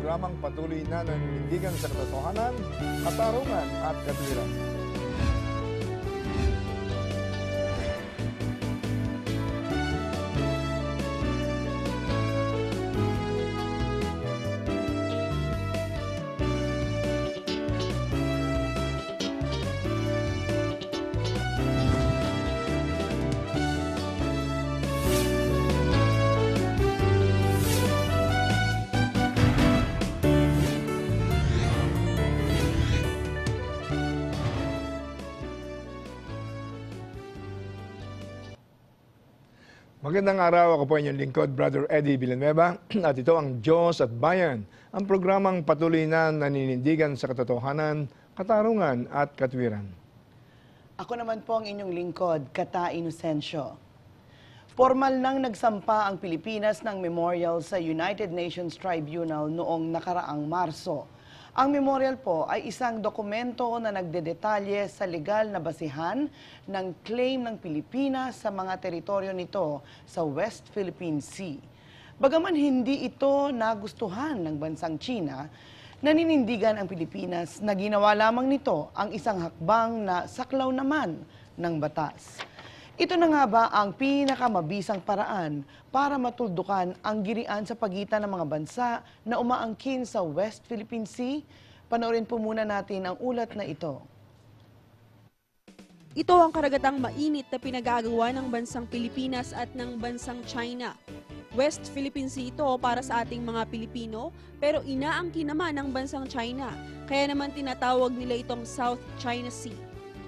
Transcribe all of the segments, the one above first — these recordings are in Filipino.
programang patuloy na naninindigan sa katotohanan, katarungan at katwiran. Magandang araw, ako po inyong lingkod, Brother Eddie Villanueva, at ito ang Diyos at Bayan, ang programang patuloy na naninindigan sa katotohanan, katarungan at katwiran. Ako naman po ang inyong lingkod, Kata Inocencio. Formal nang nagsampa ang Pilipinas ng memorial sa United Nations Tribunal noong nakaraang Marso. Ang memorial po ay isang dokumento na nagdedetalye sa legal na basihan ng claim ng Pilipinas sa mga teritoryo nito sa West Philippine Sea. Bagaman hindi ito nagustuhan ng bansang China, naninindigan ang Pilipinas na ginawa lamang nito ang isang hakbang na saklaw naman ng batas. Ito na nga ba ang pinakamabisang paraan para matuldukan ang girian sa pagitan ng mga bansa na umaangkin sa West Philippine Sea? Panoorin po muna natin ang ulat na ito. Ito ang karagatang mainit na pinagagawa ng bansang Pilipinas at ng bansang China. West Philippine Sea ito para sa ating mga Pilipino, pero inaangkin naman ng bansang China. Kaya naman tinatawag nila itong South China Sea.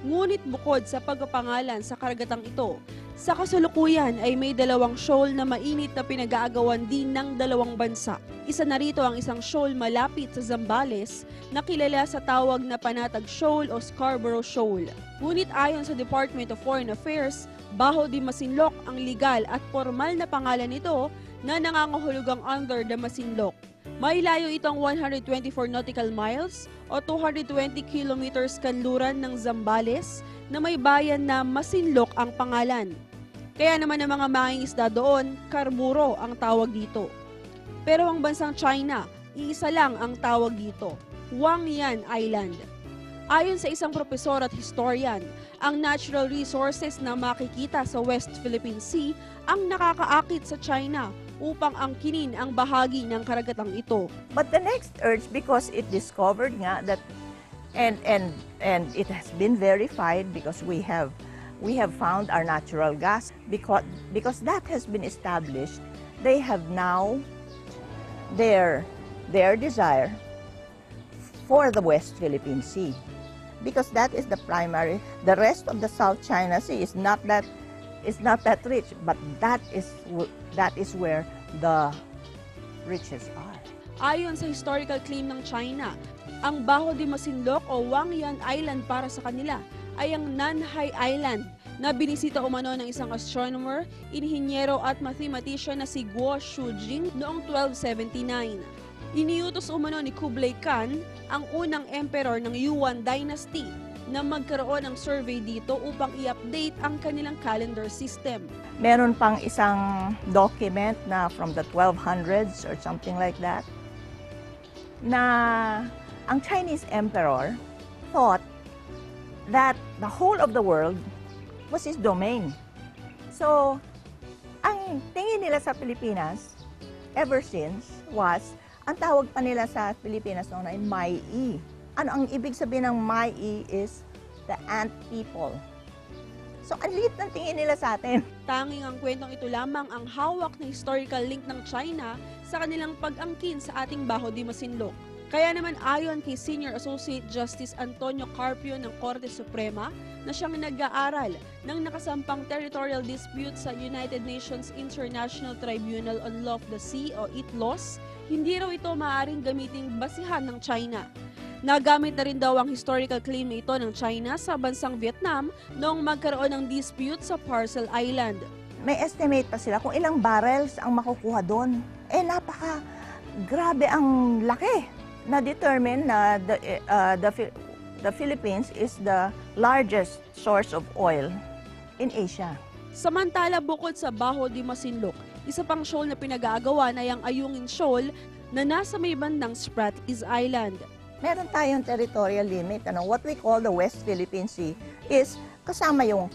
Ngunit bukod sa pagpapangalan sa karagatang ito, sa kasalukuyan ay may dalawang shoal na mainit na pinag-aagawan din ng dalawang bansa. Isa na rito ang isang shoal malapit sa Zambales na kilala sa tawag na Panatag Shoal o Scarborough Shoal. Ngunit ayon sa Department of Foreign Affairs, Baho de Masinloc ang legal at formal na pangalan nito na nangangahulugang under the Masinloc. May layo itong 124 nautical miles o 220 kilometers kanluran ng Zambales na may bayan na Masinloc ang pangalan. Kaya naman ang mga mangingisda doon, Karburo ang tawag dito. Pero ang bansang China, iisa lang ang tawag dito, Huangyan Island. Ayon sa isang propesor at historian, ang natural resources na makikita sa West Philippine Sea ang nakakaakit sa China upang angkinin ang bahagi ng karagatang ito. But the next urge, because it discovered nga that, and it has been verified because we have found our natural gas, because that has been established, they have now their desire for the West Philippine Sea. Because that is the primary, the rest of the South China Sea is not that rich, but that is where the riches are. Ayon sa historical claim ng China, ang Baho de Masinloc o Huangyan Island para sa kanila ay ang Nanhai Island na binisita umano ng isang astronomer, inhinyero at mathematician na si Guo Shujing noong 1279. Iniutos umano ni Kublai Khan, ang unang emperor ng Yuan Dynasty, na magkaroon ng survey dito upang i-update ang kanilang calendar system. Meron pang isang document na from the 1200s or something like that, na ang Chinese emperor thought that the whole of the world was his domain. So, ang tingin nila sa Pilipinas, ever since, was, ang tawag pa nila sa Pilipinas noon ay Mai. Ano ang ibig sabihin ng Mai is the ant people. So, ang liit ng tingin nila sa atin. Tanging ang kwentong ito lamang ang hawak na historical link ng China sa kanilang pag-angkin sa ating Baho de Masinloc. Kaya naman ayon kay Senior Associate Justice Antonio Carpio ng Korte Suprema na siyang nag-aaral ng nakasampang territorial dispute sa United Nations International Tribunal on Law of the Sea o ITLOS, hindi raw ito maaaring gamiting basihan ng China. Nagamit na rin daw ang historical claim ito ng China sa bansang Vietnam noong magkaroon ng dispute sa Parcel Island. May estimate pa sila kung ilang barrels ang makukuha doon. Grabe ang laki. Na-determine na the Philippines is the largest source of oil in Asia. Samantala bukod sa Baho de Masinloc, isa pang shoal na pinag-aagawan ay ang Ayungin Shoal na nasa may bandang Spratlys Island. Meron tayong territorial limit. What we call the West Philippine Sea is kasama yung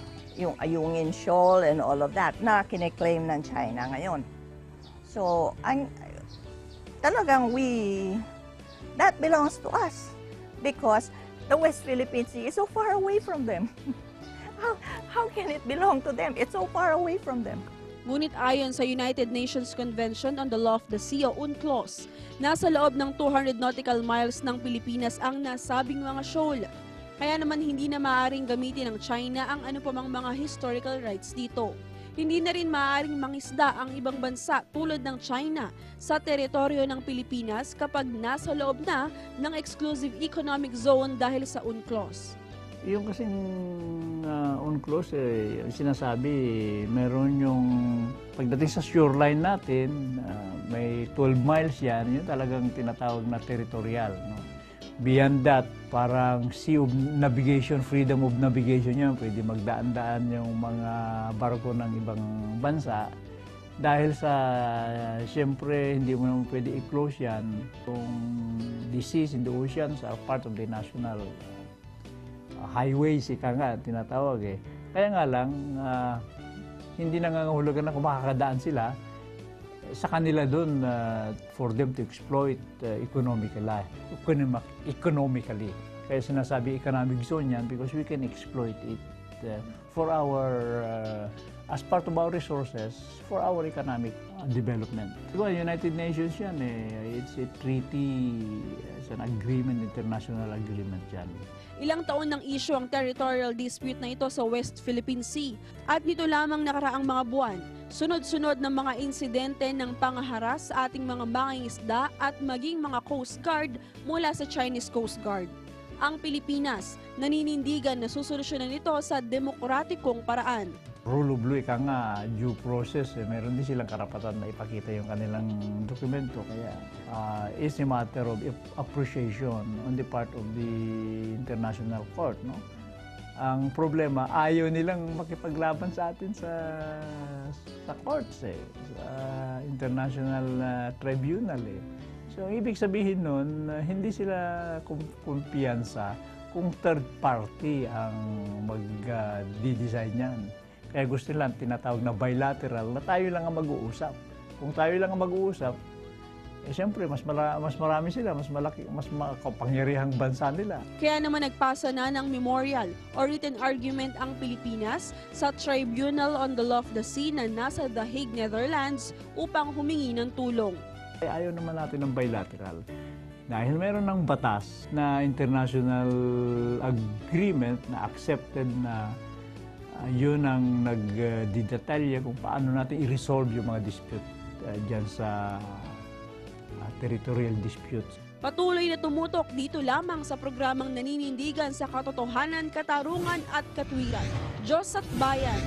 Ayungin Shoal and all of that na kine-claim ng China ngayon. So, talagang that belongs to us because the West Philippine Sea is so far away from them. How can it belong to them? It's so far away from them. Ngunit ayon sa United Nations Convention on the Law of the Sea o UNCLOS, nasa loob ng 200 nautical miles ng Pilipinas ang nasabing mga shoal. Kaya naman hindi na maaaring gamitin ng China ang anumang mga historical rights dito. Hindi na rin maaaring mangisda ang ibang bansa tulad ng China sa teritoryo ng Pilipinas kapag nasa loob na ng exclusive economic zone dahil sa UNCLOS. Yung kasing UNCLOS, sinasabi, meron yung pagdating sa shoreline natin, may 12 miles yan, yun talagang tinatawag na territorial. No? Beyond that, parang sea of navigation, freedom of navigation yan, pwede magdaan-daan yung mga barko ng ibang bansa. Dahil sa, siyempre, hindi mo naman pwede i-close yan. Kung the seas in the oceans are part of the national highways, ika nga, tinatawag eh. Kaya nga lang, hindi nangangahulugan na kung makakadaan sila sa kanila doon for them to exploit economically. Kaya sinasabi economic zone yan because we can exploit it for our, as part of our resources, for our economic development. Diba, United Nations yan it's a treaty, it's an agreement, international agreement yan. Ilang taon ng issue ang territorial dispute na ito sa West Philippine Sea at nito lamang nakaraang mga buwan, sunod-sunod ng mga insidente ng pangaharas sa ating mga mangingisda at maging mga Coast Guard mula sa Chinese Coast Guard. Ang Pilipinas, naninindigan na susolusyonan ito sa demokratikong paraan. Rule of law, ika nga, due process, meron din silang karapatan na ipakita yung kanilang dokumento. Kaya it's a matter of appreciation on the part of the international court. No? Ang problema, ayaw nilang makipaglaban sa atin sa courts, sa international tribunal. So, ibig sabihin nun, hindi sila kumpiyansa kung third party ang mag-design yan. Kaya gusto lang tinatawag na bilateral na tayo lang ang mag-uusap. Kung tayo lang ang mag-uusap, siyempre mas marami sila, mas malaki, mas makapangyarihang bansa nila. Kaya naman nagpasa na ng memorial o written argument ang Pilipinas sa Tribunal on the Law of the Sea na nasa The Hague, Netherlands upang humingi ng tulong. Ayaw naman natin ng bilateral. Dahil meron ng batas na international agreement na accepted na yun ang nagdidetalya kung paano natin i-resolve yung mga dispute dyan sa territorial disputes. Patuloy na tumutok dito lamang sa programang naninindigan sa katotohanan, katarungan at katwiran. Diyos at Bayan.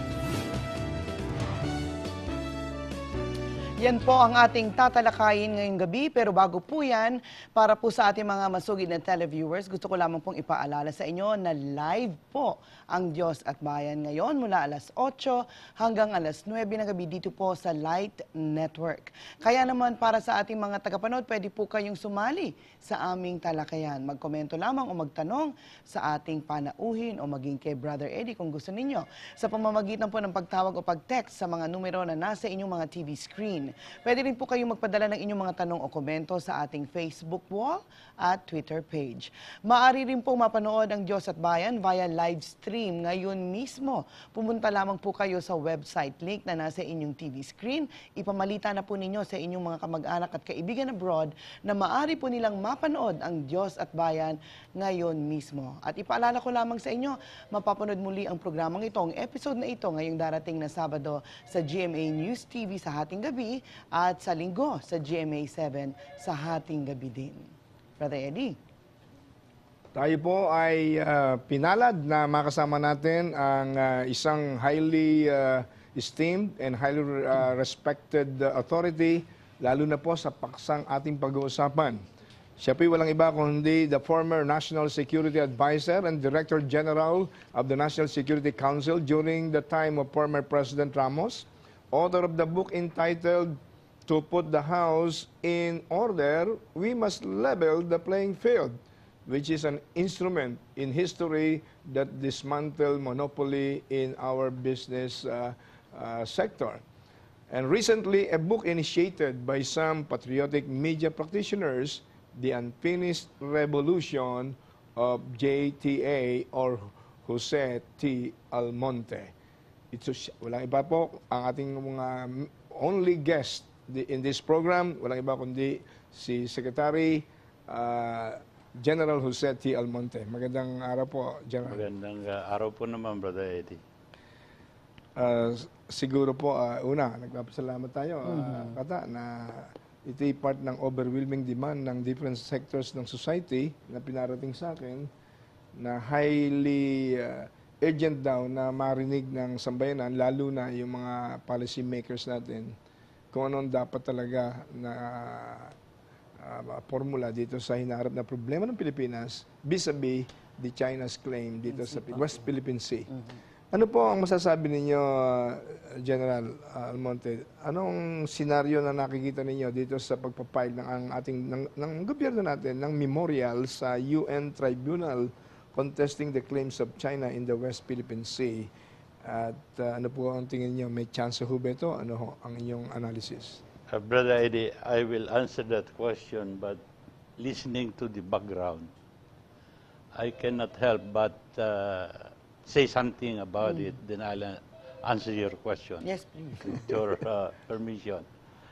Yan po ang ating tatalakayin ngayong gabi. Pero bago po yan, para po sa ating mga masugid na televiewers, gusto ko lamang pong ipaalala sa inyo na live po ang Diyos at Bayan ngayon mula alas 8 hanggang alas 9 ng gabi dito po sa Light Network. Kaya naman para sa ating mga tagapanood, pwede po kayong sumali sa aming talakayan. Magkomento lamang o magtanong sa ating panauhin o maging kay Brother Eddie kung gusto ninyo sa pamamagitan po ng pagtawag o pag-text sa mga numero na nasa inyong mga TV screen. Pwede rin po kayong magpadala ng inyong mga tanong o komento sa ating Facebook wall at Twitter page. Maaari rin po mapanood ang Diyos at Bayan via live stream ngayon mismo. Pumunta lamang po kayo sa website link na nasa inyong TV screen. Ipamalita na po ninyo sa inyong mga kamag-anak at kaibigan abroad na maaari po nilang mapanood ang Diyos at Bayan ngayon mismo. At ipaalala ko lamang sa inyo, mapapanood muli ang programang ito, ang episode na ito ngayong darating na Sabado sa GMA News TV sa hating gabi at sa Linggo sa GMA 7 sa hating gabi din. Brother Eddie. Tayo po ay pinalad na makasama natin ang isang highly esteemed and highly respected authority, lalo na po sa paksang ating pag-uusapan. Siya po'y walang iba kundi the former National Security Advisor and Director General of the National Security Council during the time of former President Ramos, author of the book entitled "To Put the House in Order, We Must Level the Playing Field," which is an instrument in history that dismantled monopoly in our business sector. And recently, a book initiated by some patriotic media practitioners, The Unfinished Revolution of JTA or Jose T. Almonte. Walang iba po, ang ating mga only guest in this program, walang iba kundi si Secretary General Jose T. Almonte. Magandang araw po, General. Magandang araw po naman, Brother Eddie. Siguro po, una, nagpapasalamat tayo, Kata, na ito'y part ng overwhelming demand ng different sectors ng society na pinarating sa akin na highly urgent daw na marinig ng sambayanan, lalo na yung mga policy makers natin, kung anong dapat talaga na formula dito sa hinaharap na problema ng Pilipinas vis-a-vis the China's claim dito sa West Philippine Sea. Ano po ang masasabi ninyo, General Almonte? Anong senaryo na nakikita ninyo dito sa pagpapile ng gobyerno natin ng memorial sa UN Tribunal contesting the claims of China in the West Philippine Sea? At ano po ang tingin niyo? May chance ho ba ito? Ano ho ang inyong analysis? Brother Eddie, I will answer that question, but listening to the background, I cannot help but say something about it, then I'll answer your question. Yes, please. With your permission.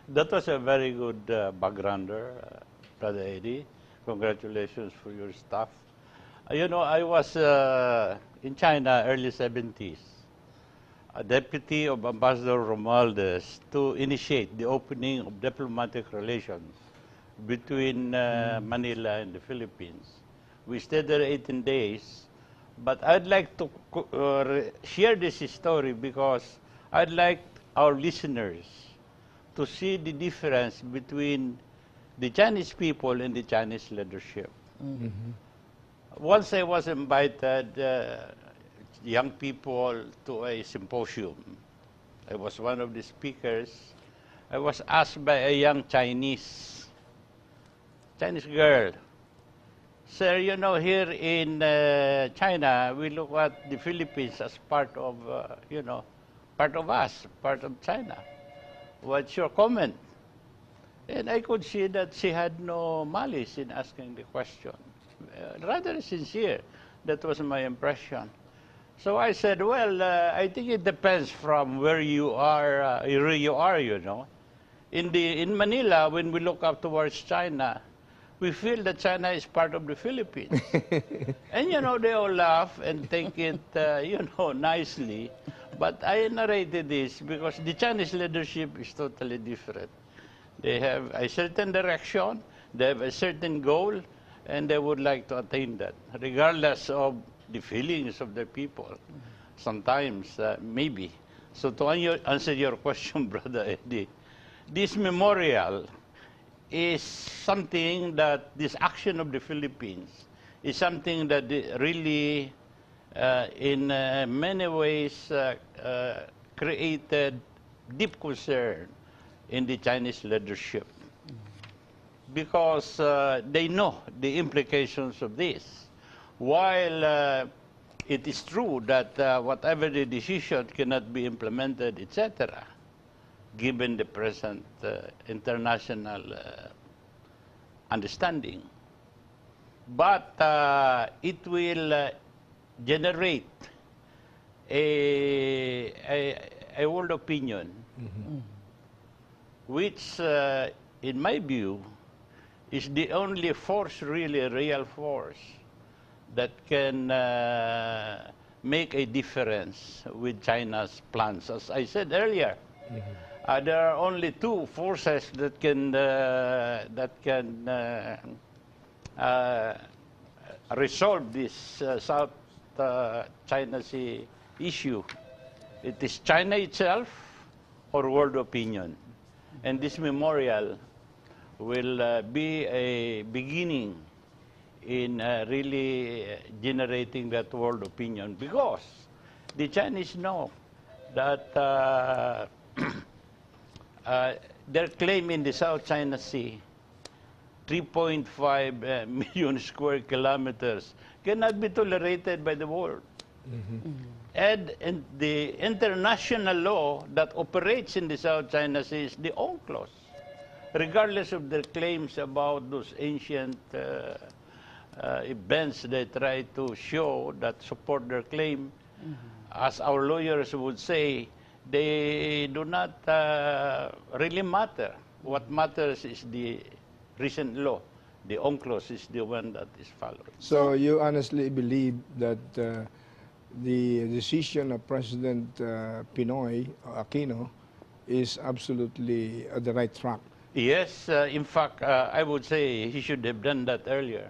That was a very good backgrounder, Brother Eddie. Congratulations for your stuff. You know, I was in China early 70s, a deputy of Ambassador Romualdez to initiate the opening of diplomatic relations between Manila and the Philippines. We stayed there 18 days. But I'd like to share this story because I'd like our listeners to see the difference between the Chinese people and the Chinese leadership. Once I was invited, young people, to a symposium. I was one of the speakers. I was asked by a young Chinese girl, "Sir, you know, here in China, we look at the Philippines as part of, part of us, part of China. What's your comment?" And I could see that she had no malice in asking the question. Rather sincere. That was my impression. So I said, well, I think it depends from where you are, you know. In Manila, when we look up towards China, we feel that China is part of the Philippines. And, you know, they all laugh and take it, nicely. But I narrated this because the Chinese leadership is totally different. They have a certain direction, they have a certain goal, and they would like to attain that, regardless of the feelings of the people. Sometimes, maybe. So to answer your question, Brother Eddie, this memorial is something that this action of the Philippines is something that really, in many ways, created deep concern in the Chinese leadership because they know the implications of this. While it is true that whatever the decision cannot be implemented, etc., given the present international understanding. But it will generate a world opinion, which, in my view, is the only force, really a real force, that can make a difference with China's plans. As I said earlier, there are only two forces that can resolve this South China Sea issue. It is China itself or world opinion. And this memorial will be a beginning in really generating that world opinion, because the Chinese know that their claim in the South China Sea, 3.5 million square kilometers, cannot be tolerated by the world. And the international law that operates in the South China Sea is the UNCLOS, regardless of their claims about those ancient events they try to show that support their claim. As our lawyers would say, they do not really matter. What matters is the recent law. The UNCLOS is the one that is followed. So you honestly believe that the decision of President Pinoy Aquino is absolutely at the right track? Yes, in fact, I would say he should have done that earlier.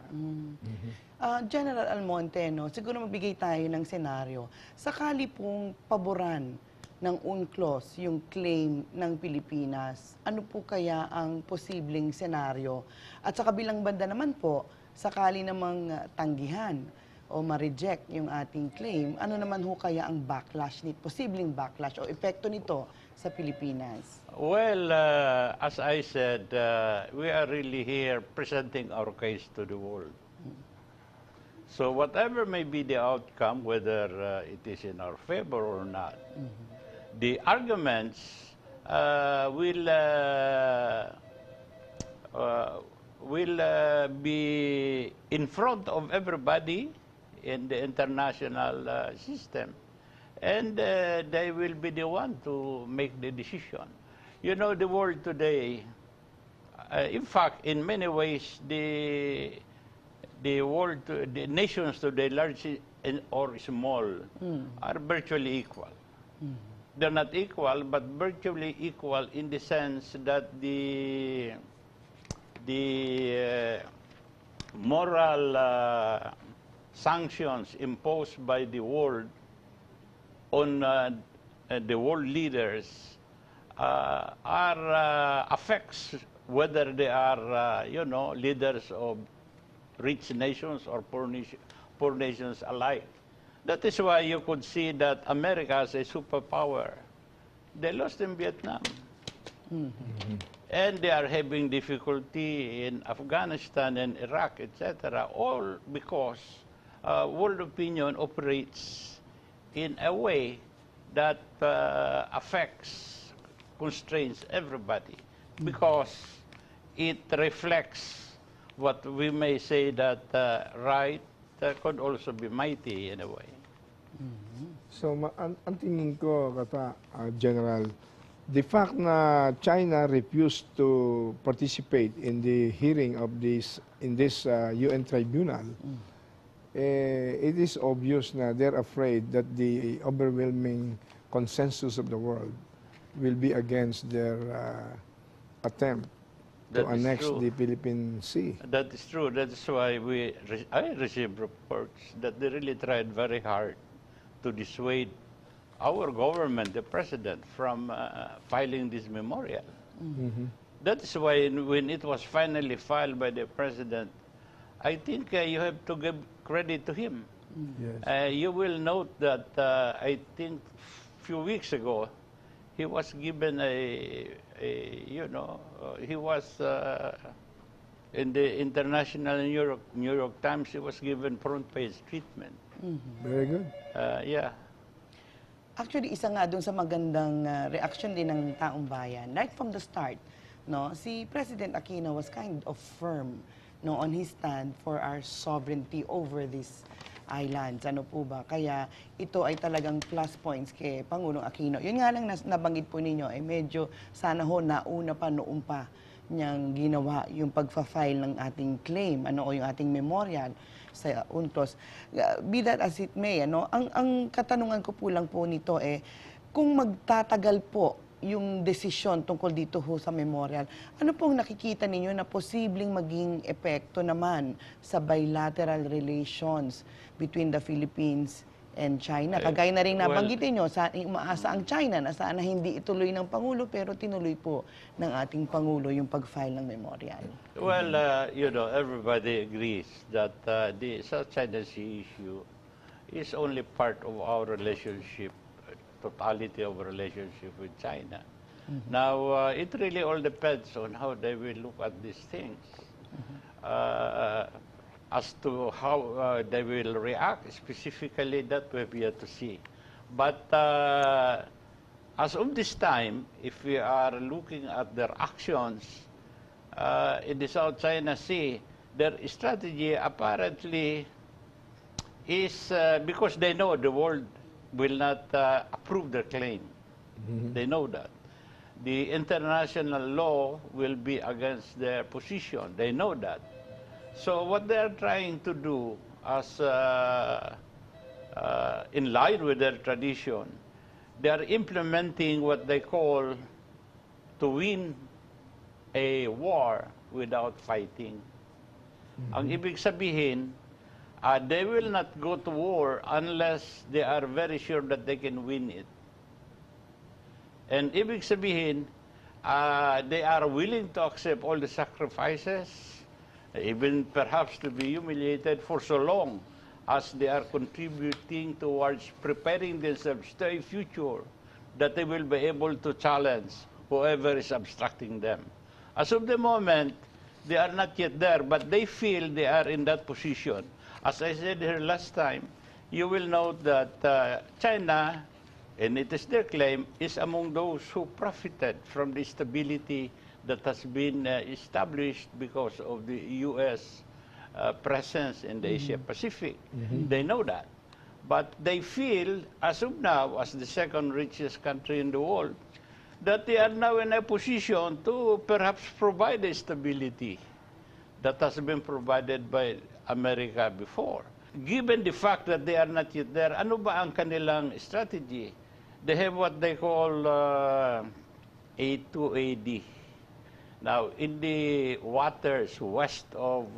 General Almonte, no, siguro magbigay tayo ng senaryo. Sakali pong paboran ng UNCLOS yung claim ng Pilipinas, ano po kaya ang posibleng senaryo? At sa kabilang banda naman po, sakali namang tanggihan o ma-reject yung ating claim, ano naman ho kaya ang backlash nito, posibleng backlash o epekto nito sa Pilipinas? Well, as I said, we are really here presenting our case to the world. So whatever may be the outcome, whether it is in our favor or not, the arguments will be in front of everybody in the international system, and they will be the one to make the decision. You know, the world today, in fact, in many ways, the nations today, large or small, are virtually equal. They're not equal, but virtually equal in the sense that the moral sanctions imposed by the world on the world leaders affects whether they are, leaders of rich nations or poor nations alike. That is why you could see that America as a superpower, they lost in Vietnam. And they are having difficulty in Afghanistan and Iraq, etc., all because world opinion operates in a way that affects, constrains everybody, because it reflects what we may say that right could also be mighty in a way. So ang tingin ko, General, the fact na China refused to participate in the hearing of this UN tribunal, it is obvious na they're afraid that the overwhelming consensus of the world will be against their attempt to annex the Philippine Sea. That is true. That is why I received reports that they really tried very hard to dissuade our government, the president, from filing this memorial. That is why when it was finally filed by the president, I think you have to give credit to him. Yes. You will note that I think a few weeks ago, he was given he was in the international New York Times, he was given front page treatment. Very good. Yeah. Actually, isa nga dun sa magandang reaction din ng taong bayan. Right from the start, no, si President Aquino was kind of firm, no, on his stand for our sovereignty over these islands. Ano po ba? Kaya ito ay talagang plus points kay Pangulong Aquino. Yun nga lang nabanggit po ninyo, medyo sana ho nauna pa noon pa niyang ginawa yung pagfa-file ng ating claim, o yung ating memorial sa UNCLOS. Be that as it may, ang katanungan ko po lang po nito kung magtatagal po yung desisyon tungkol dito ho sa memorial, ano pong nakikita ninyo na posibleng maging epekto naman sa bilateral relations between the Philippines and China. Kagaya na rin well, nabanggitin nyo, umaasa ang China na sana hindi ituloy ng Pangulo, pero tinuloy po ng ating Pangulo yung pag-file ng memorial. Well, you know, everybody agrees that the South China Sea issue is only part of our relationship, totality of our relationship with China. Now, it really all depends on how they will look at these things. As to how they will react specifically, that we have yet to see. But as of this time, if we are looking at their actions in the South China Sea, their strategy apparently is because they know the world will not approve their claim. They know that. The international law will be against their position. They know that. So what they are trying to do, as in line with their tradition, they are implementing what they call to win a war without fighting. Ang ibig sabihin, they will not go to war unless they are very sure that they can win it. And ibig sabihin, they are willing to accept all the sacrifices, even perhaps to be humiliated for so long as they are contributing towards preparing themselves to a future that they will be able to challenge whoever is obstructing them. As of the moment, they are not yet there, but they feel they are in that position. As I said here last time, you will note that China, and it is their claim, is among those who profited from the stability that has been established because of the U.S. Presence in the Asia Pacific. They know that. But they feel, as of now, as the second richest country in the world, that they are now in a position to perhaps provide the stability that has been provided by America before. Given the fact that they are not yet there, ano ba ang kanilang strategy? They have what they call A2AD. Now, in the waters west of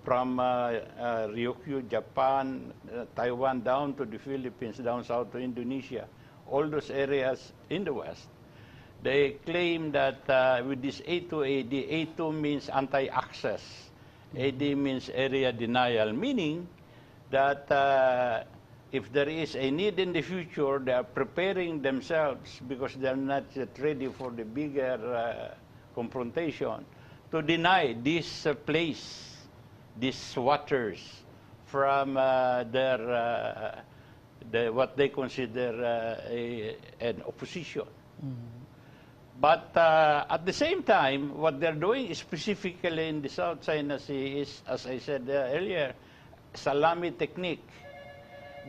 from Ryukyu, Japan, Taiwan, down to the Philippines, down south to Indonesia, all those areas in the west, they claim that with this A2AD, A2 means anti-access, AD means area denial, meaning that if there is a need in the future, they are preparing themselves because they are not yet ready for the bigger confrontation to deny this place, these waters from what they consider an opposition. But at the same time, what they're doing specifically in the South China Sea is, as I said earlier, salami technique.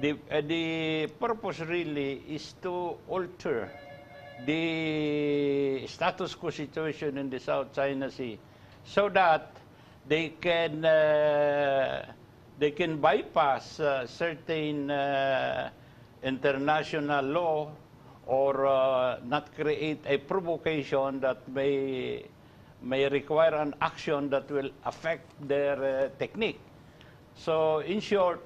The purpose really is to alter the status quo situation in the South China Sea so that they can bypass certain international law or not create a provocation that may require an action that will affect their technique. So in short,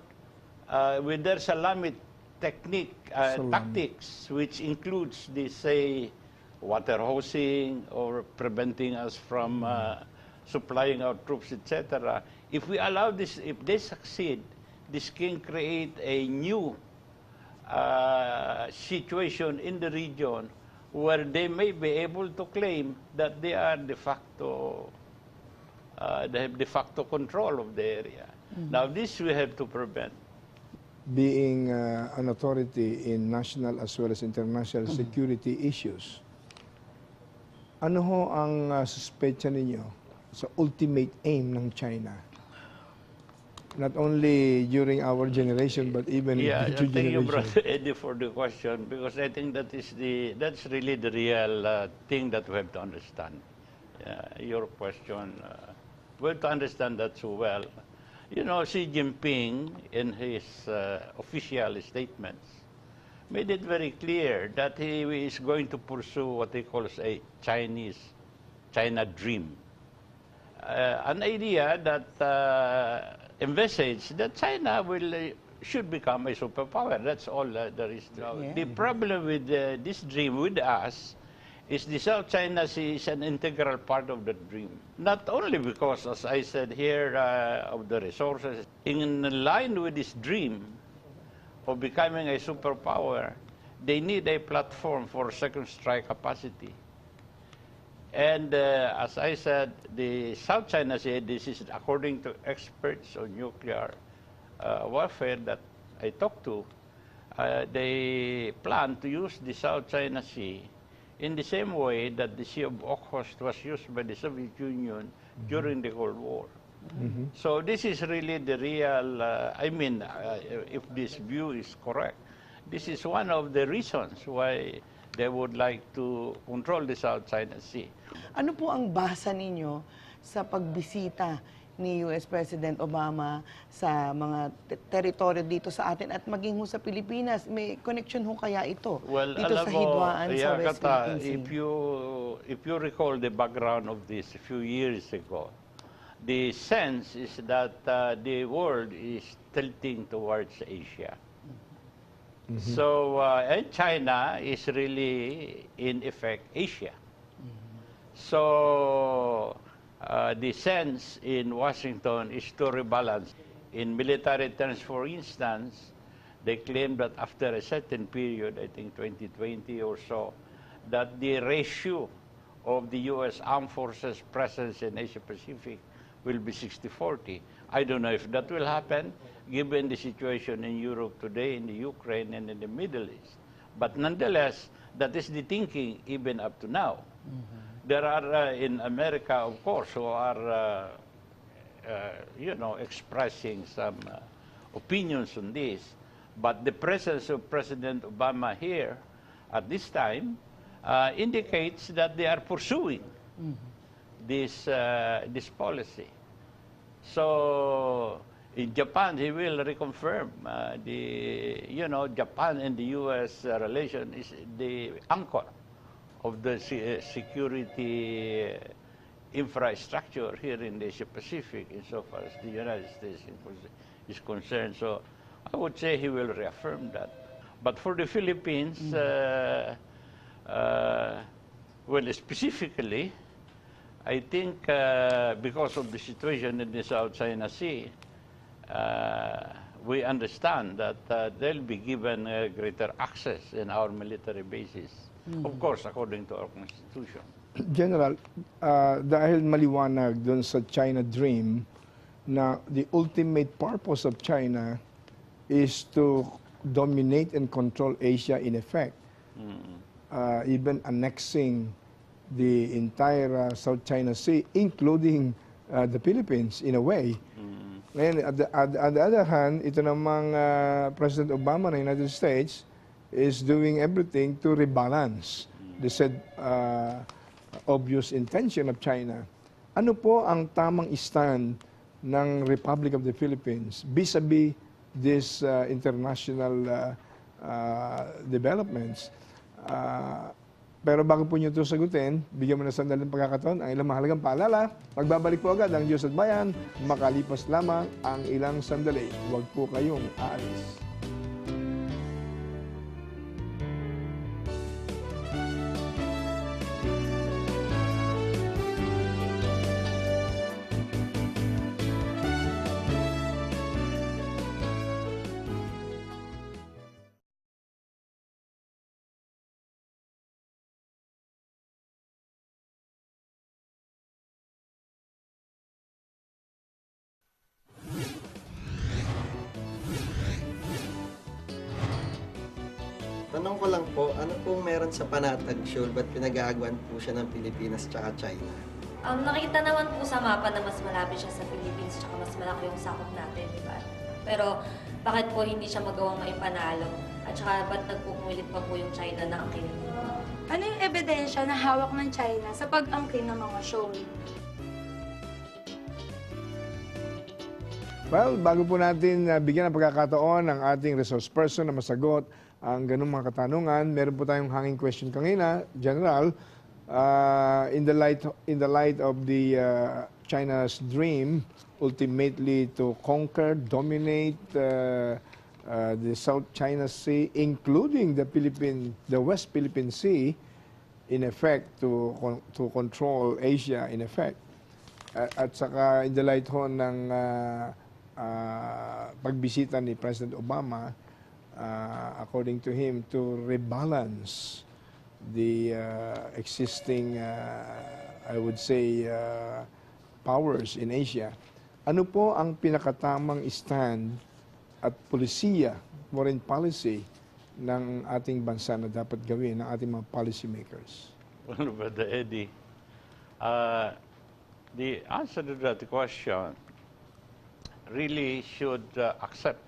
with their salami technique, tactics, which includes this, say, water hosing or preventing us from supplying our troops, etc. If we allow this, if they succeed, this can create a new situation in the region where they may be able to claim that they are de facto, they have de facto control of the area. Now, this we have to prevent. Being an authority in national as well as international security issues, ano ho ang suspecha ninyo sa ultimate aim ng China? Not only during our generation, but even in future thank you, generations. Brother Eddie, for the question, because I think that's really the real thing that we have to understand. Your question, we have to understand that so well. You know, Xi Jinping, in his official statements, made it very clear that he is going to pursue what he calls a China dream. An idea that envisaged that China will should become a superpower. That's all there is to it. Yeah. The problem with this dream with us is the South China Sea is an integral part of the dream. Not only because, as I said here, of the resources, in line with this dream of becoming a superpower, they need a platform for second strike capacity. And as I said, the South China Sea, this is according to experts on nuclear warfare that I talked to, they plan to use the South China Sea in the same way that the Sea of Okhotsk was used by the Soviet Union during the Cold War. So this is really the real, if this view is correct, this is one of the reasons why they would like to control the South China Sea. Ano po ang basa ninyo sa pagbisita ni US President Obama sa mga teritoryo dito sa atin at maging ho sa Pilipinas? May connection ho kaya ito Well, dito sa Hidwaan sa West Kata, Philippine Sea? if you recall the background of this a few years ago, the sense is that the world is tilting towards Asia. So, and China is really, in effect, Asia. So, the sense in Washington is to rebalance. In military terms, for instance, they claim that after a certain period, I think 2020 or so, that the ratio of the U.S. Armed Forces presence in Asia-Pacific will be 60-40. I don't know if that will happen, given the situation in Europe today, in the Ukraine, and in the Middle East. But nonetheless, that is the thinking even up to now. There are in America, of course, who are, expressing some opinions on this. But the presence of President Obama here at this time indicates that they are pursuing this policy. So in Japan, he will reconfirm Japan and the U.S. relation is the anchor of the security infrastructure here in the Asia-Pacific, insofar as the United States is concerned. So I would say he will reaffirm that. But for the Philippines, specifically, I think because of the situation in the South China Sea, we understand that they'll be given greater access in our military bases. Of course, according to our Constitution. General, dahil maliwanag dun sa China Dream na the ultimate purpose of China is to dominate and control Asia in effect, even annexing the entire South China Sea, including the Philippines in a way. Ngayon, on the other hand, ito namang President Obama ng United States is doing everything to rebalance the said obvious intention of China. Ano po ang tamang stand ng Republic of the Philippines vis-a-vis this international developments? Pero bago po nyo ito sagutin, bigyan mo na sandaling pagkakataon ang ilang mahalagang paalala. Magbabalik po agad ang Diyos at Bayan, makalipas lamang ang ilang sandali. Huwag po kayong aalis. Tanong ko lang po, ano pong meron sa Panatag Shoal, ba't pinag-aagwan po siya ng Pilipinas tsaka China? Nakita naman po sa mapa na mas malapit siya sa Philippines tsaka mas malaki yung sakop natin, di ba? Pero bakit po hindi siya magawang maipanalo? At saka ba't nagpupulit pa po yung China na angkin? Ano yung ebidensya na hawak ng China sa pag-angkin ng mga shoal? Well, bago po natin bigyan ng pagkakataon ang ating resource person na masagot ang ganung mga katanungan, meron po tayong hanging question kanina, General, in the light of the China's dream ultimately to conquer, dominate the South China Sea, including the West Philippine Sea, in effect, to control Asia, in effect. At saka in the light ho ng pagbisita ni President Obama, according to him, to rebalance the existing, I would say, powers in Asia. Ano po ang pinakatamang stand at polisiya, foreign policy, ng ating bansa na dapat gawin ng ating mga policy makers? Well, Brother Eddie, the answer to that question really should accept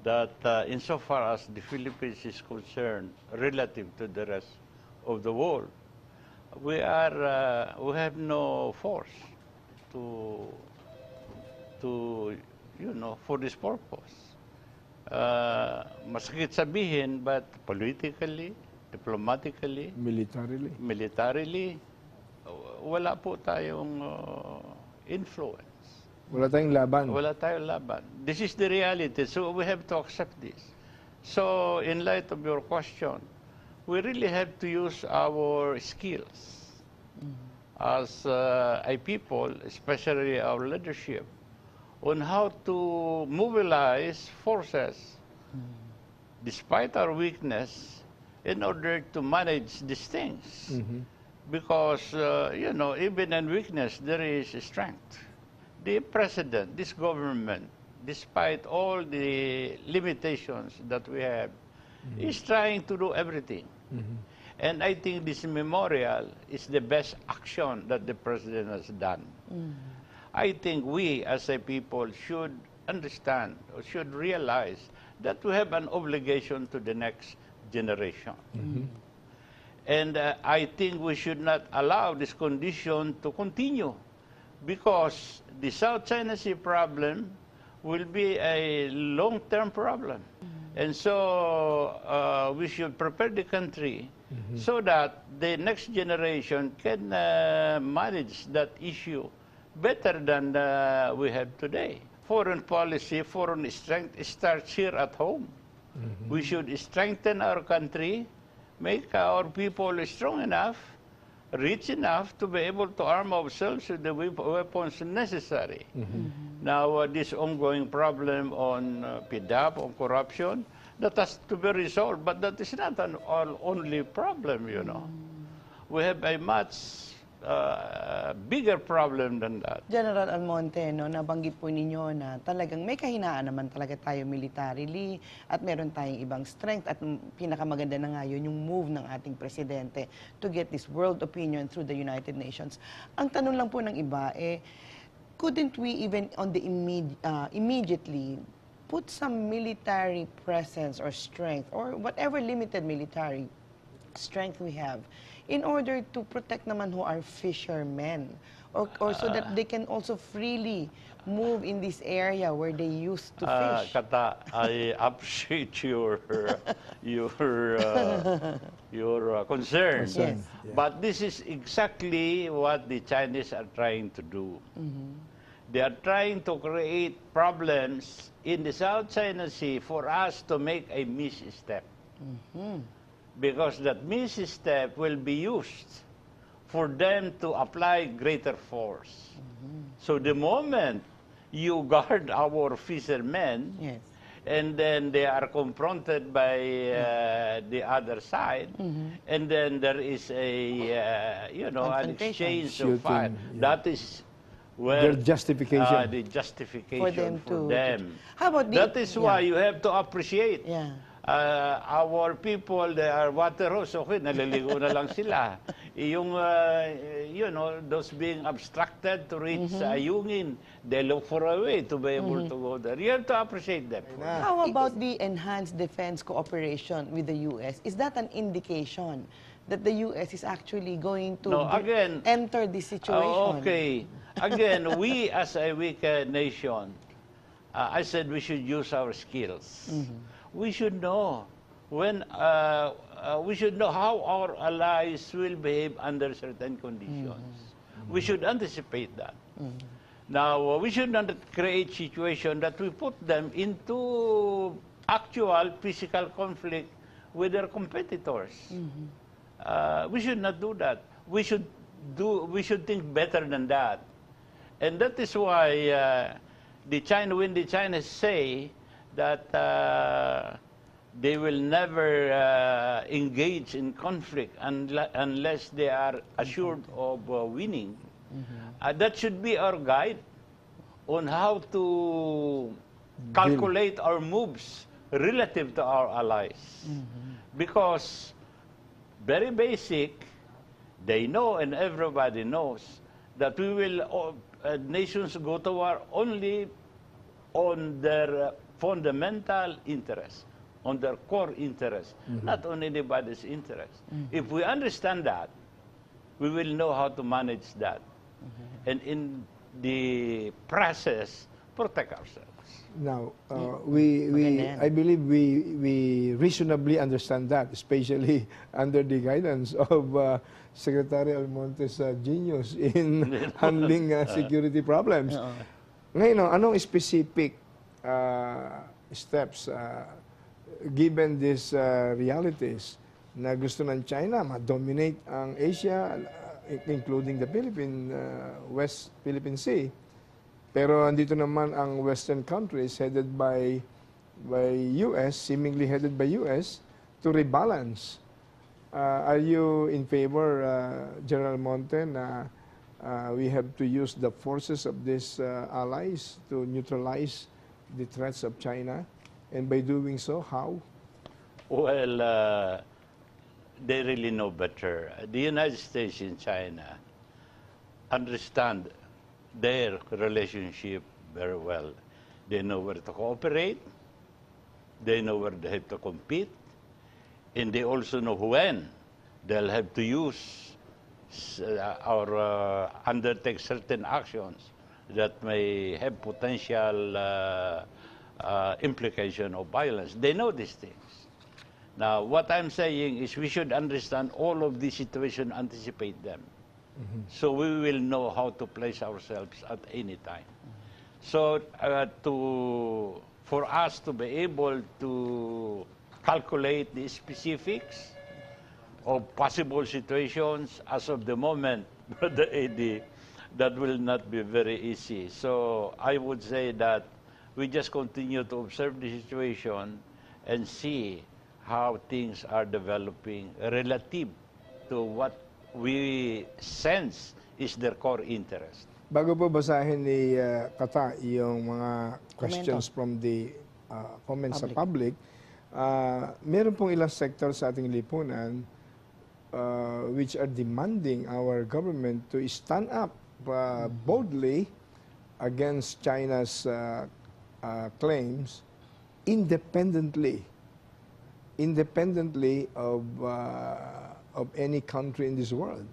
that insofar as the Philippines is concerned relative to the rest of the world, we have no force to for this purpose. Masakit sabihin, but politically, diplomatically, militarily, wala po tayong influence. Wala tayong laban. Wala tayong laban. This is the reality, so we have to accept this. So, in light of your question, we really have to use our skills as a people, especially our leadership, on how to mobilize forces, despite our weakness, in order to manage these things. Because, even in weakness, there is strength. The president, this government, despite all the limitations that we have, is trying to do everything. And I think this memorial is the best action that the president has done. I think we as a people should understand or should realize that we have an obligation to the next generation. And I think we should not allow this condition to continue, because the South China Sea problem will be a long-term problem. And so we should prepare the country so that the next generation can manage that issue better than we have today. Foreign policy, foreign strength starts here at home. We should strengthen our country, make our people strong enough, rich enough to be able to arm ourselves with the weapons necessary. Now, this ongoing problem on PDAP, on corruption, that has to be resolved, but that is not an only problem, you know. We have a much bigger problem than that. General Almonte, no, nabanggit po ninyo na talagang may kahinaan naman talaga tayo militarily at meron tayong ibang strength at pinakamaganda na nga yun yung move ng ating presidente to get this world opinion through the United Nations. Ang tanong lang po ng iba, couldn't we even on the immediately put some military presence or strength or whatever limited military strength we have in order to protect naman who are fishermen or so that they can also freely move in this area where they used to fish? Kata, I appreciate your concern. Yes. But this is exactly what the Chinese are trying to do. They are trying to create problems in the South China Sea for us to make a misstep. Because that misstep will be used for them to apply greater force. So the moment you guard our fishermen, and then they are confronted by the other side, and then there is a an exchange of fire. That is their justification. The justification for them. How about that is why you have to appreciate. Our people, they are water hose, okay, naliligo na lang sila. Yung, those being abstracted to reach Ayungin, they look for a way to be able to go there. You have to appreciate them. How about the enhanced defense cooperation with the U.S.? Is that an indication that the U.S. is actually going to enter this situation? Okay. Again, we as a weak nation, I said we should use our skills. We should know when we should know how our allies will behave under certain conditions. We should anticipate that. Now, we should not create situation that we put them into actual physical conflict with their competitors. We should not do that. We should think better than that. And that is why when the Chinese say that they will never engage in conflict unless they are assured of winning, that should be our guide on how to calculate our moves relative to our allies. Because very basic, they know and everybody knows that we will nations go to war only on their fundamental interest, on their core interest, not on anybody's interest. If we understand that, we will know how to manage that. And in the process, protect ourselves. Now, I believe we reasonably understand that, especially under the guidance of Secretary Almonte's genius in handling security problems. Ngayon, anong specific steps, given these realities, na gusto ng China ma-dominate ang Asia, including the West Philippine Sea. Pero andito naman ang Western countries headed by US, seemingly headed by US, to rebalance. Are you in favor, General Monte, na we have to use the forces of these allies to neutralize the threats of China? And by doing so, how? Well, they really know better. The United States and China understand their relationship very well. They know where to cooperate, they know where they have to compete, and they also know when they'll have to use or undertake certain actions that may have potential implication of violence. They know these things. Now, what I'm saying is we should understand all of these situations, anticipate them. So we will know how to place ourselves at any time. So for us to be able to calculate the specifics of possible situations as of the moment, Brother AD, that will not be very easy. So I would say that we just continue to observe the situation and see how things are developing relative to what we sense is their core interest. Bago po basahin ni Kata yung mga questions from the comments sa public, meron pong ilang sectors sa ating lipunan which are demanding our government to stand up boldly against China's claims independently of any country in this world.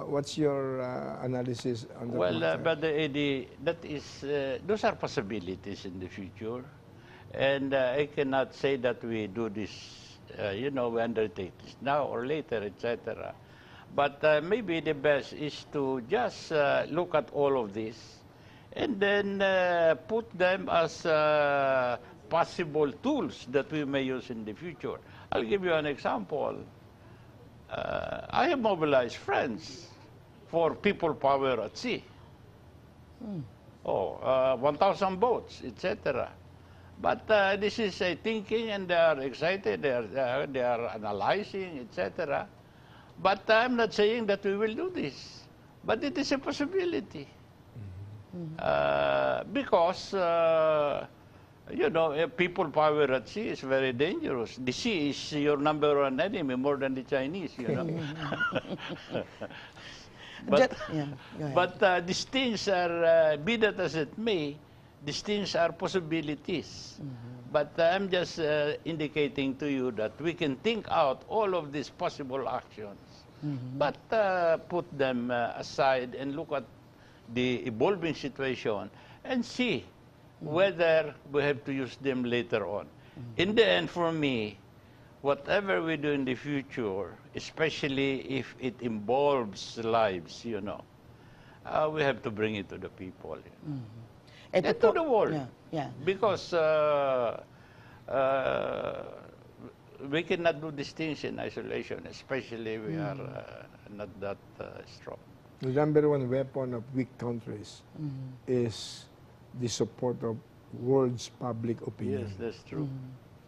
What's your analysis on that? Well, Brother Eddie, those are possibilities in the future. And I cannot say that we do this, we undertake this now or later, etc. But maybe the best is to just look at all of this and then put them as possible tools that we may use in the future. I'll give you an example. I have mobilized friends for people power at sea. 1,000 boats, etc. But this is a thinking, and they are excited. They are analyzing, etc. But I'm not saying that we will do this. But it is a possibility. Because people power at sea is very dangerous. The sea is your number one enemy, more than the Chinese, But these things are, be that as it may, these things are possibilities. But I'm just indicating to you that we can think out all of these possible actions, but put them aside and look at the evolving situation and see whether we have to use them later on. In the end, for me, whatever we do in the future, especially if it involves lives, we have to bring it to the people. And to the world. Yeah. Because we cannot do these things in isolation, especially we are not that strong. The number one weapon of weak countries is the support of world's public opinion. Yes, that's true.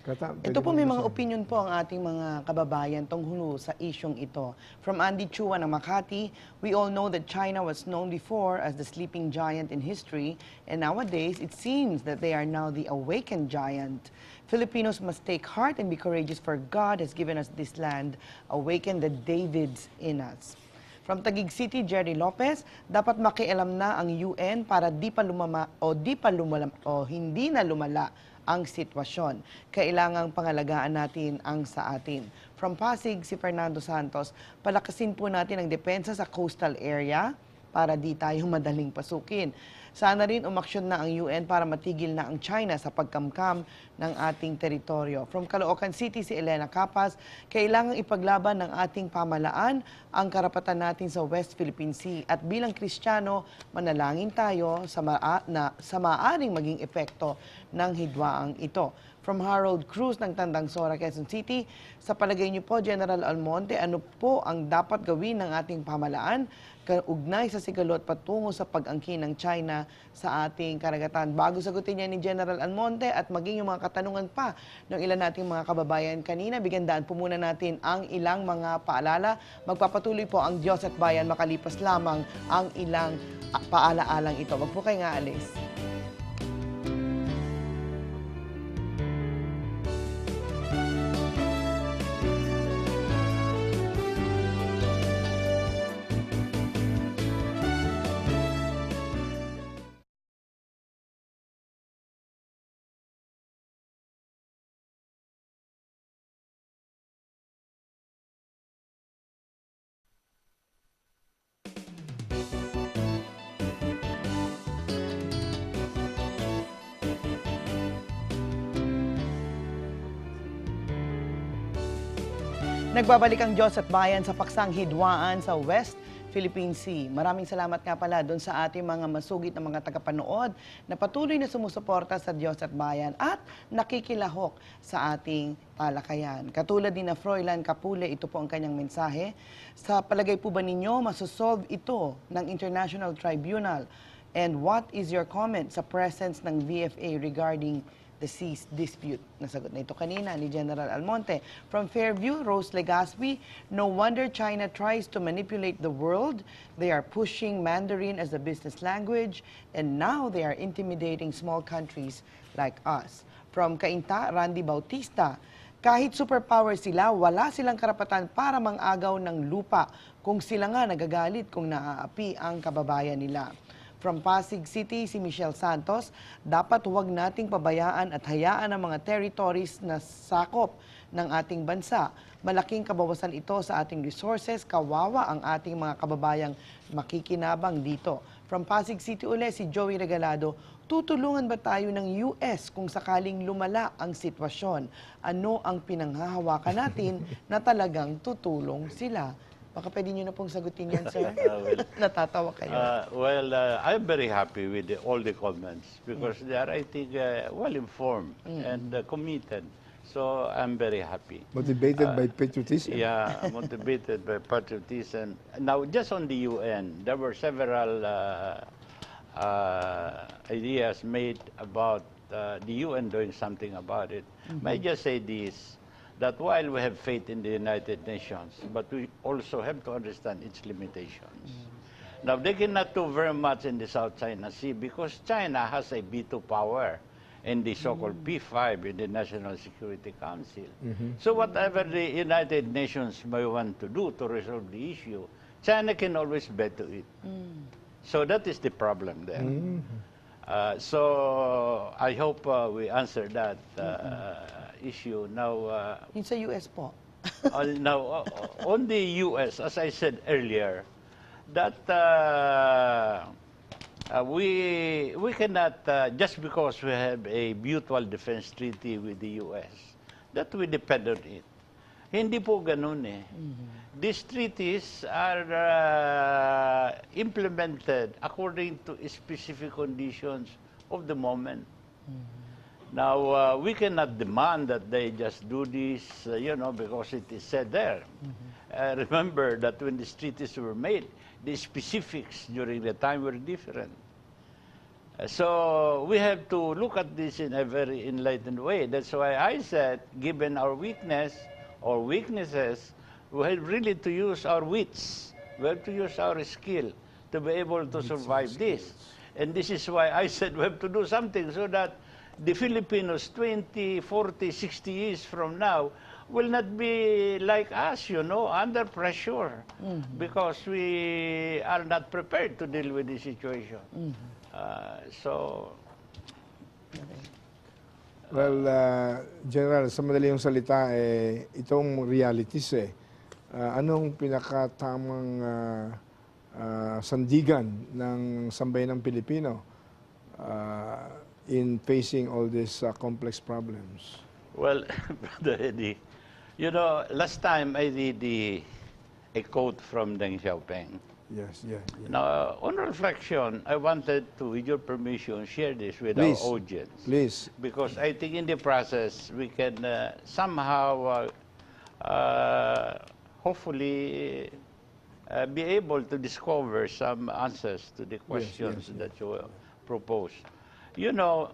Ito po may mga opinion po ang ating mga kababayan tungkol sa isyong ito. From Andy Chua ng Makati, we all know that China was known before as the sleeping giant in history, and nowadays it seems that they are now the awakened giant. Filipinos must take heart and be courageous, for God has given us this land. Awaken the Davids in us. From Taguig City, Jerry Lopez, dapat makialam na ang UN para hindi na lumala ang sitwasyon. Kailangang pangalagaan natin ang sa atin. From Pasig, si Fernando Santos, palakasin po natin ang depensa sa coastal area para di tayo madaling pasukin. Sana rin umaksyon na ang UN para matigil na ang China sa pagkamkam ng ating teritoryo. From Caloocan City, si Elena Capas, kailangang ipaglaban ng ating pamalaan ang karapatan natin sa West Philippine Sea. At bilang Kristiyano, manalangin tayo sa maaring maging epekto ng hidwaang ito. From Harold Cruz ng Tandang Sora, Quezon City, sa palagay niyo po, General Almonte, ano po ang dapat gawin ng ating pamalaan kaugnay sa sigalot patungo sa pag-angkin ng China sa ating karagatan? Bago sagutin niya ni General Almonte at maging yung mga katanungan pa ng ilan nating mga kababayan kanina, bigyan daan po muna natin ang ilang mga paalala. Magpapatuloy po ang Diyos at Bayan makalipas lamang ang ilang paalaalang ito. Wag po kayo nga alis. Nagbabalik ang Diyos at Bayan sa paksang Hidwaan sa West Philippine Sea. Maraming salamat nga pala doon sa ating mga masugit na mga tagapanood na patuloy na sumusuporta sa Diyos at Bayan at nakikilahok sa ating talakayan. Katulad ni na Froilan Capule, ito po ang kanyang mensahe. Sa palagay po ba ninyo, masosolve ito ng International Tribunal? And what is your comment sa presence ng VFA regarding the seas dispute? Nasagot na ito kanina ni General Almonte. From Fairview, Rose Legaspi, no wonder China tries to manipulate the world. They are pushing Mandarin as a business language, and now they are intimidating small countries like us. From Cainta, Randy Bautista, kahit superpower sila, wala silang karapatan para mangagaw ng lupa kung sila nga nagagalit kung naaapi ang kababayan nila. From Pasig City, si Michelle Santos, dapat huwag nating pabayaan at hayaan ang mga territories na sakop ng ating bansa. Malaking kabawasan ito sa ating resources, kawawa ang ating mga kababayang makikinabang dito. From Pasig City uli, si Joey Regalado, tutulungan ba tayo ng US kung sakaling lumala ang sitwasyon? Ano ang pinanghahawakan natin na talagang tutulong sila? Baka pwede nyo na pong sagutin yan, sir. Natatawa kayo. I'm very happy with all the comments because they are, I think, well-informed and committed. So I'm very happy. Motivated by patriotism. Yeah, motivated by patriotism. Now, just on the UN, there were several ideas made about the UN doing something about it. May I just say this, that while we have faith in the United Nations, but we also have to understand its limitations. Now, they cannot do very much in the South China Sea because China has a veto power in the so-called P5 in the National Security Council. So whatever the United Nations may want to do to resolve the issue, China can always veto it. So that is the problem there. So I hope we answer that issue. Now, Yun sa US po. now on the US, as I said earlier, that we cannot, just because we have a mutual defense treaty with the US, that we depend on it. Hindi po ganun eh. These treaties are implemented according to specific conditions of the moment. Now, we cannot demand that they just do this, because it is said there. Remember that when these treaties were made, the specifics during the time were different. So we have to look at this in a very enlightened way. That's why I said, given our weakness or weaknesses, we have really to use our wits. We have to use our skill to be able to survive this. And this is why I said we have to do something so that the Filipinos 20, 40, 60 years from now will not be like us, under pressure, because we are not prepared to deal with this situation. Well, General, sa madaling salita, itong realities anong pinakatamang sandigan ng sambayanang Pilipino in facing all these complex problems? Well, Brother Eddie, last time I did a quote from Deng Xiaoping. Yes, yeah. Now, on reflection, I wanted to, with your permission, share this with Please, our audience. Please. Because I think in the process, we can somehow, hopefully, be able to discover some answers to the questions that you proposed. Deng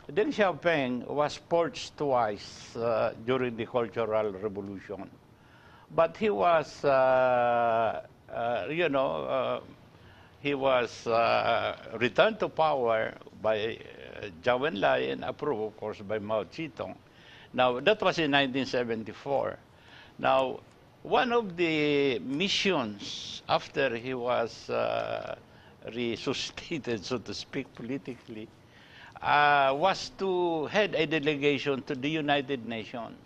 Xiaoping was purged twice during the Cultural Revolution. But he was, he was returned to power by Zhou Enlai and approved, of course, by Mao Zedong. Now, that was in 1974. Now, one of the missions after he was resuscitated, so to speak, politically, was to head a delegation to the United Nations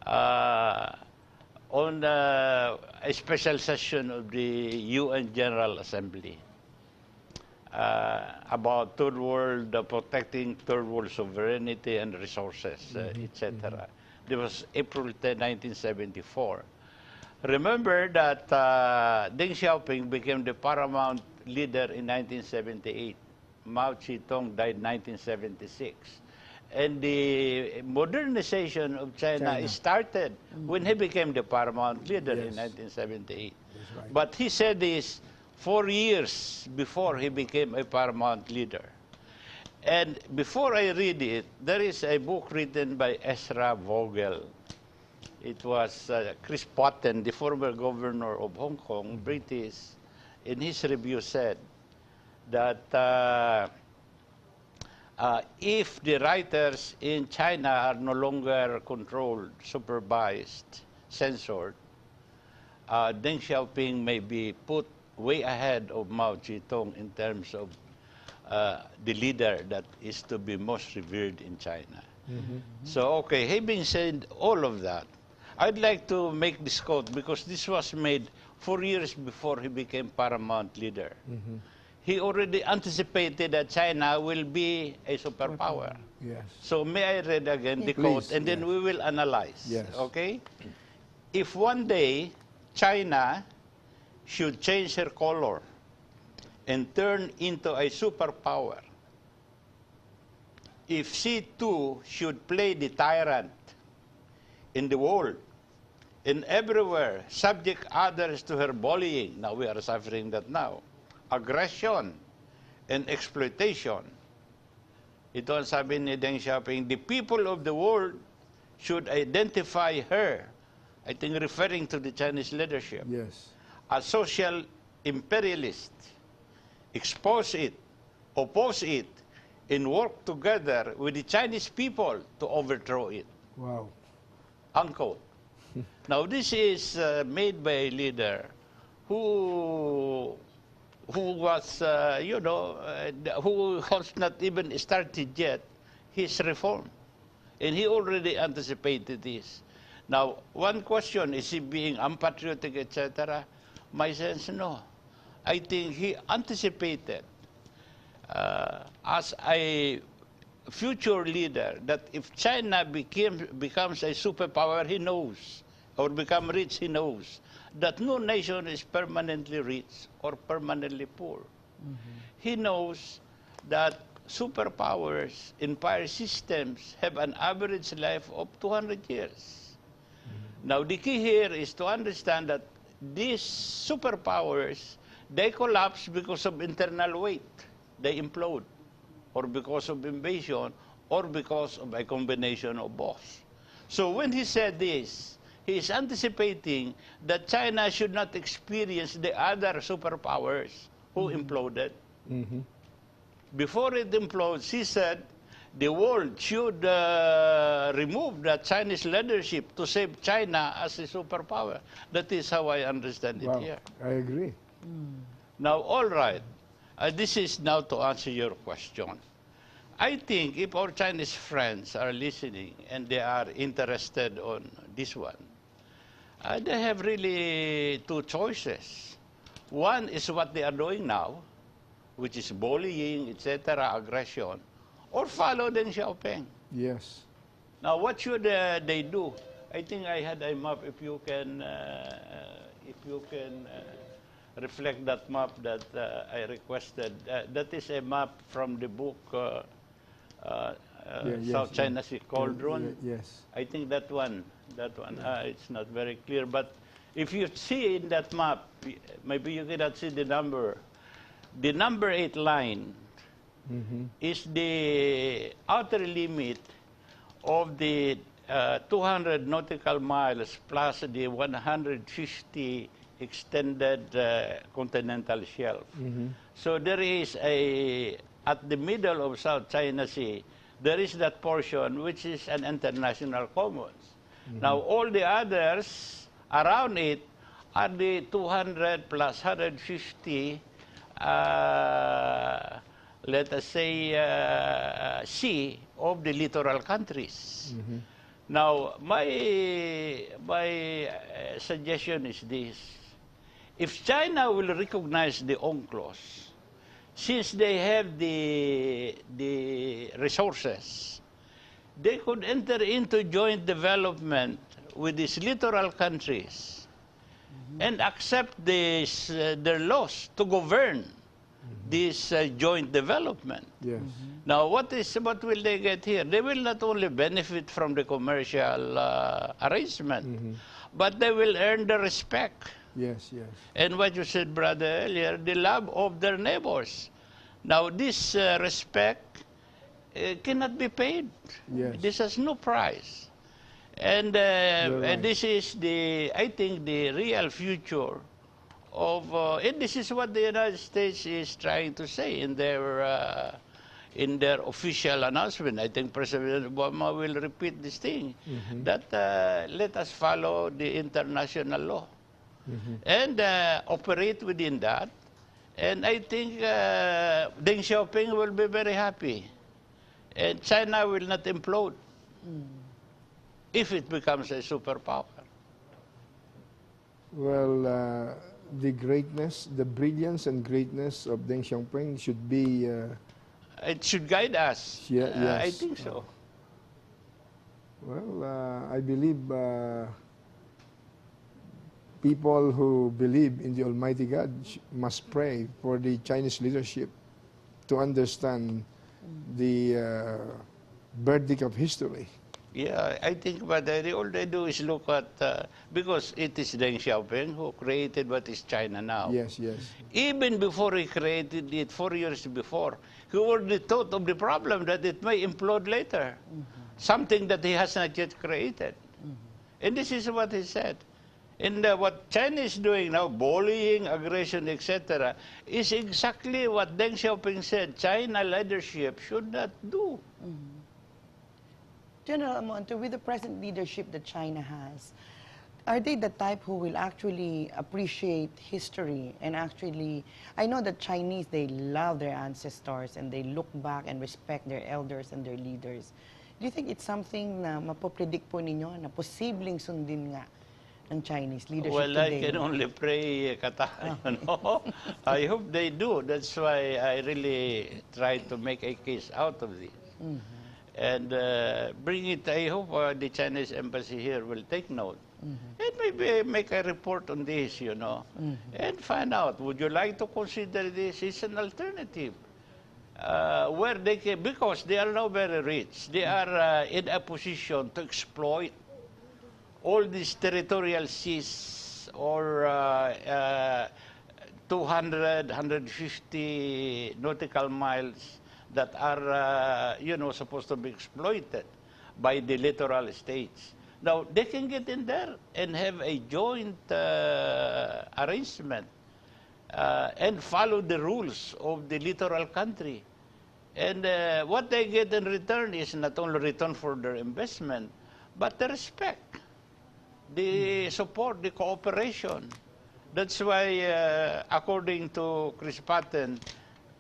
on a special session of the UN General Assembly about third world, protecting third world sovereignty and resources, etc. This was April 10, 1974. Remember that Deng Xiaoping became the paramount leader in 1978. Mao Zedong died in 1976. And the modernization of China started when he became the paramount leader in 1978. Right. But he said this 4 years before he became a paramount leader. And before I read it, there is a book written by Ezra Vogel. It was Chris Patten, the former governor of Hong Kong, British, in his review said that if the writers in China are no longer controlled, supervised, censored, Deng Xiaoping may be put way ahead of Mao Zedong in terms of the leader that is to be most revered in China. So, okay, having said all of that, I'd like to make this quote because this was made 4 years before he became paramount leader. He already anticipated that China will be a superpower. Yes. So may I read again the quote, and then we will analyze. Yes. Okay? If one day China should change her color and turn into a superpower, if she too should play the tyrant in the world and everywhere subject others to her bullying, now we are suffering that now, aggression and exploitation. Ito ang sabi ni Deng Xiaoping, the people of the world should identify her, I think referring to the Chinese leadership, Yes. as social imperialist, expose it, oppose it, and work together with the Chinese people to overthrow it. Wow. Unquote. Now this is made by a leader who was, who has not even started yet his reform. And he already anticipated this. Now, one question, is he being unpatriotic, etc.? My sense, no. I think he anticipated as a future leader that if China becomes a superpower, he knows, or become rich, he knows, that no nation is permanently rich or permanently poor. He knows that superpowers, empire systems have an average life of 200 years. Now, the key here is to understand that these superpowers, they collapse because of internal weight. They implode, or because of invasion, or because of a combination of both. So when he said this, he is anticipating that China should not experience the other superpowers who imploded. Before it implodes, he said the world should remove the Chinese leadership to save China as a superpower. That is how I understand it Wow, here. I agree. Now, all right, this is now to answer your question. I think if our Chinese friends are listening and they are interested on this one, they have really two choices. One is what they are doing now, which is bullying, etc., aggression, or follow Deng Xiaoping. Yes. Now, what should they do? I think I had a map. If you can reflect that map that I requested. That is a map from the book South China Sea Cauldron. Yes. I think that one. It's not very clear, but if you see in that map, maybe you cannot see the number. The number 8 line is the outer limit of the 200 nautical miles plus the 150 extended continental shelf. So there is at the middle of South China Sea, there is that portion which is an international commons. Now all the others around it are the 200 plus 150 let us say, sea of the littoral countries. Now, my suggestion is this. If China will recognize the UNCLOS, since they have the resources, they could enter into joint development with these littoral countries and accept this, their laws to govern this joint development. Yes. Now, what will they get here? They will not only benefit from the commercial arrangement, but they will earn the respect. Yes, yes. And what you said, brother, earlier, the love of their neighbors. Now, this respect cannot be paid. Yes. This has no price. And right. this is I think, the real future of, and this is what the United States is trying to say in their official announcement. I think President Obama will repeat this thing, that let us follow the international law and operate within that. And I think Deng Xiaoping will be very happy. And China will not implode if it becomes a superpower. Well, the greatness, the brilliance and greatness of Deng Xiaoping should be... it should guide us. Yeah, yes. I think so. Well, I believe people who believe in the Almighty God must pray for the Chinese leadership to understand the verdict of history. Yeah, I think, but all they do is look at, because it is Deng Xiaoping who created what is China now. Yes, yes. Even before he created it, 4 years before, he already thought of the problem that it may implode later, something that he has not yet created. And this is what he said. And what China is doing now, bullying, aggression, etc., is exactly what Deng Xiaoping said China leadership should not do. General Amonte, with the present leadership that China has, are they the type who will actually appreciate history and actually, I know that Chinese, they love their ancestors and they look back and respect their elders and their leaders. Do you think it's something na mapopredict po ninyo na posibleng sundin nga ng Chinese leadership today? Well, I can only pray, Kata, you know. I hope they do. That's why I really try to make a case out of this. And bring it, I hope the Chinese embassy here will take note. And maybe make a report on this, you know, and find out, would you like to consider this as an alternative? where they can, because they are now very rich, they are in a position to exploit all these territorial seas or 200, 150 nautical miles that are, supposed to be exploited by the littoral states. Now, they can get in there and have a joint arrangement and follow the rules of the littoral country. And what they get in return is not only return for their investment, but the respect, the support, the cooperation. That's why, according to Chris Patton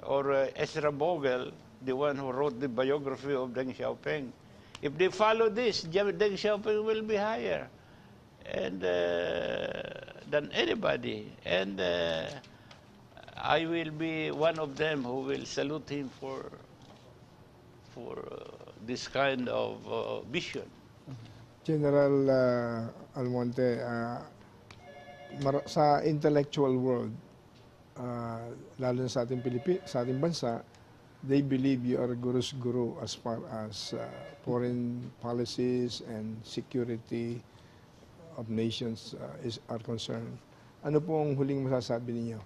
or Ezra Vogel, the one who wrote the biography of Deng Xiaoping, if they follow this, Deng Xiaoping will be higher and than anybody. And I will be one of them who will salute him for this kind of vision. General Almonte, sa intellectual world, lalo na sa ating sa ating bansa, they believe you are guru's guru as far as foreign policies and security of nations are concerned. Ano po ang huling masasabi ninyo?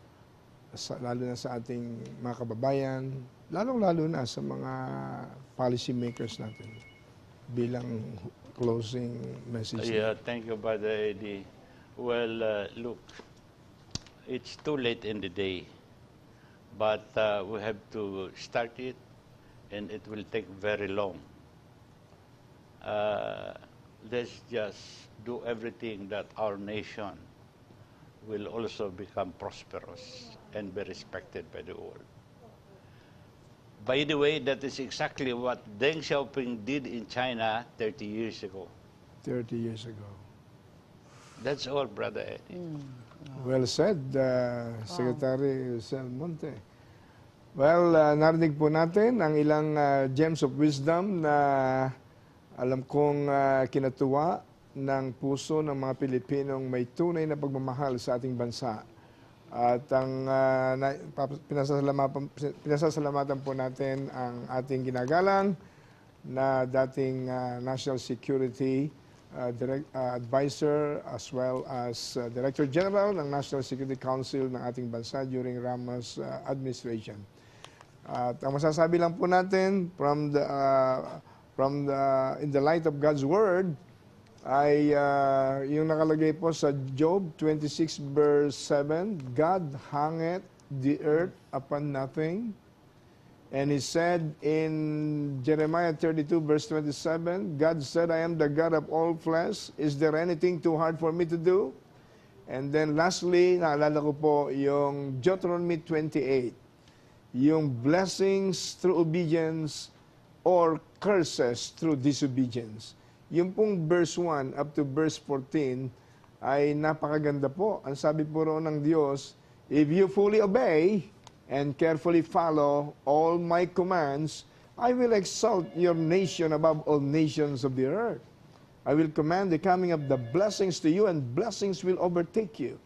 Lalo na sa ating mga kababayan, lalong-lalo na sa mga policy makers natin bilang closing message. Yeah, thank you, Brother Eddie. Well, look, it's too late in the day, but we have to start it, and it will take very long. Let's just do everything that our nation will also become prosperous and be respected by the world. By the way, that is exactly what Deng Xiaoping did in China 30 years ago. 30 years ago. That's all, Brother Eddie. Well said, Secretary Monte. Well, narinig po natin ang ilang gems of wisdom na alam kong kinatuwa ng puso ng mga Pilipinong may tunay na pagmamahal sa ating bansa. At ang pinasasalamatan po natin ang ating ginagalang na dating National Security Advisor as well as Director General ng National Security Council ng ating bansa during Ramos administration. At ang masasabi lang po natin in the light of God's Word ay yung nakalagay po sa Job 26 verse 7, God hangeth the earth upon nothing. And he said in Jeremiah 32 verse 27, God said, I am the God of all flesh. Is there anything too hard for me to do? And then lastly, naalala ko po yung Deuteronomy 28, yung blessings through obedience or curses through disobedience. Yung pong verse 1 up to verse 14 ay napakaganda po. Ang sabi po roon ng Diyos, if you fully obey and carefully follow all my commands, I will exalt your nation above all nations of the earth. I will command the coming of the blessings to you, and blessings will overtake you.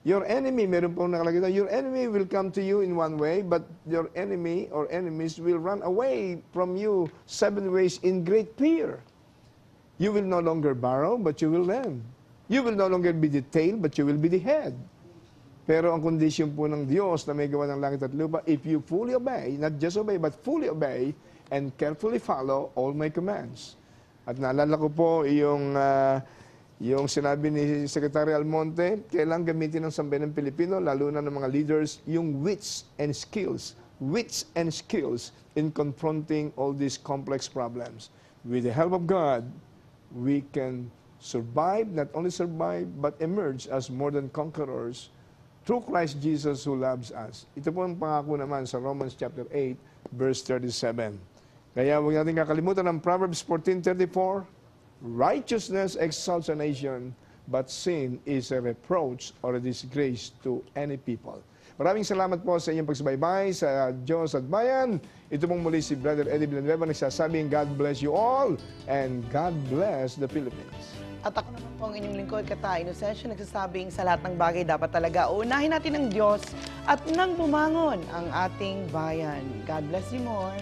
Your enemy, meron pong nakalagay, your enemy will come to you in one way, but your enemy or enemies will run away from you 7 ways in great fear. You will no longer borrow, but you will lend. You will no longer be the tail, but you will be the head. Pero ang kondisyon po ng Diyos na may gawa ng langit at lupa, if you fully obey, not just obey, but fully obey, and carefully follow all my commands. At naalala ko po yung sinabi ni Secretary Almonte, kailangan gamitin ng sambayan ng Pilipino, lalo na ng mga leaders, yung wits and skills in confronting all these complex problems. With the help of God, we can survive, not only survive, but emerge as more than conquerors through Christ Jesus who loves us. Ito po ang pangako naman sa Romans chapter 8, verse 37. Kaya huwag natin kakalimutan ang Proverbs 14:34, righteousness exalts a nation, but sin is a reproach or a disgrace to any people. Maraming salamat po sa inyong pagsubaybay sa Diyos at Bayan. Ito pong muli si Brother Eddie Villanueva nagsasabing God bless you all and God bless the Philippines. At ako naman Po ang inyong lingkod, Kata Inosensyo, nagsasabing sa lahat ng bagay dapat talaga unahin natin ng Diyos at nang bumangon ang ating bayan. God bless you more.